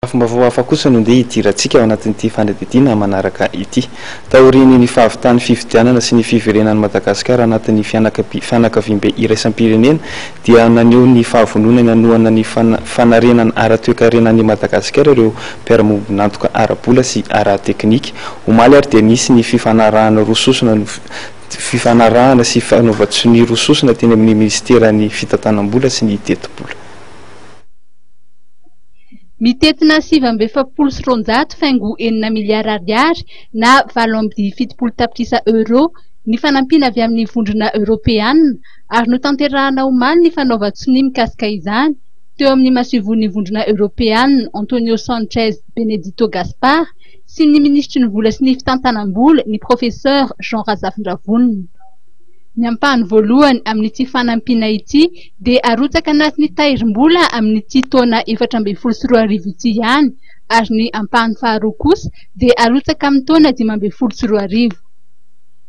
Fomba hafa kosa no ndeha hidirantsika ao anatin'ity fanadidina manaraka ity. Taoriany ny fahavitany fifidianana sy ny fiverenan'ny Madagasikara anatin'ny fianakaviam-be iraisam-pirenena dia naneho ny fahavononana hanohana ny fanarenana ara-toekarenan'ny Madagasikara ireo mpiara-miombonantoka ara-bola sy ara-teknika. Omaly ary dia nisy ny fifanarahana rososona sy fanaovatsony rososona teny amin'ny ministeran'ny fitantanam-bola sy ny teti-bola. Mitetina 7.7 sy roanjato faingo 9 miliara ariary na 7.7 tapitrisa euro ny fanampina avy amin'ny vondrona Europeanina ary notanterahana omaly ny fanaovan-tsony mikasika izany teo amin'ny masivon'ny vondrona Europeanina Antonio Sanchez Benedito Gaspar sy ny ministry ny vola sy ny fitantanam-bola ny professeur Jean Razafindravonina. Ny ampahany voalohany amin'ity fanampina ity dia arotsaka anatin'ny tairim-bola amin'ity taona 14.4 ity ihany ary ny ampahany faharoa kosa dia arotsaka amin'ny taona 15.4.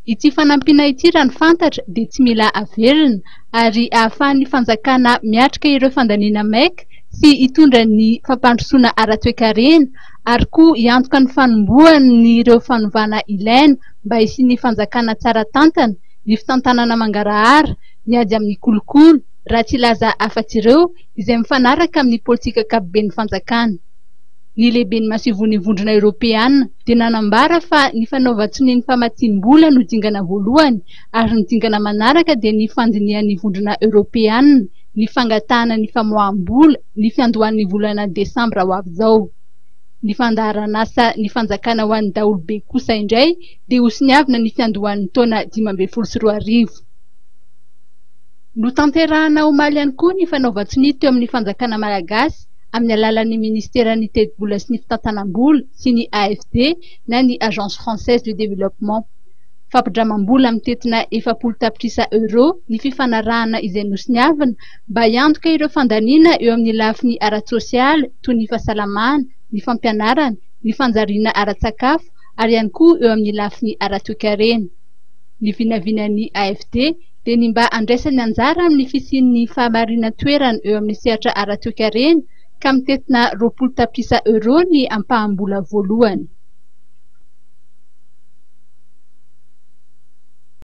Ity fanampina ity raha ny fantatra dia tsy mila averina ary ahafahan'ny fanjakana miatrika ireo fandaniana maika sy hitondra ny fampandrosoana ara-toekarena ary koa hiantoka ny fanombohan'ny ireo fanovana ilaina mba hisian'ny fanjakana tsara tantana, ny fitantanana mangarahara, ny ady amin'ny kolokolo, raha tsy laza afa-tsy ireo izay mifanaraka amin'ny politika ankapobeny fanjakana. Ny lehiben'ny masivon'ny vondrona Europeanina dia nanambara fa ny fanaovan-tsony ny famatsiam-bola no dingana voalohany ary ny dingana manaraka dia ny fandinihan'ny vondrona Europeanina, ny fangatahana ny famoaham-bola, ny fiandohan'ny volana Desambra ho avy izao. Ny fandaharan'asa ny fanjakana ho an'ny daholobe kosa indray dia hosiniavina ny fiandohan'ny taona 15.4. Notanterahana omaly ihany koa ny fanaovan-tsony teo amin'ny fanjakana malagasy amin'ny alalan'ny ministeran'ny teti-bola sy ny fitantanam-bola sy ny AFD na ny Agence Française de Développement. Fampindramam-bola amin'ny tetina 7 tapitrisa euro ny fifanarahana izay nosiniavina mba hiantoka ireo fandaniana eo amin'ny lafiny ara-tsosialy toy ny fahasalamana, ny fampianarana, ny fanjariana ara-tsakafo ary ihany koa eo amin'ny lafiny ara-toekarena. Ny vinavinan'ny AFD dia ny mba andraisany anjara amin'ny fisian'ny fahamarina toerana eo amin'ny sehatra ara-toekarena ka mitetina 20 tapitrisa euro ny ampaham-bola voalohany.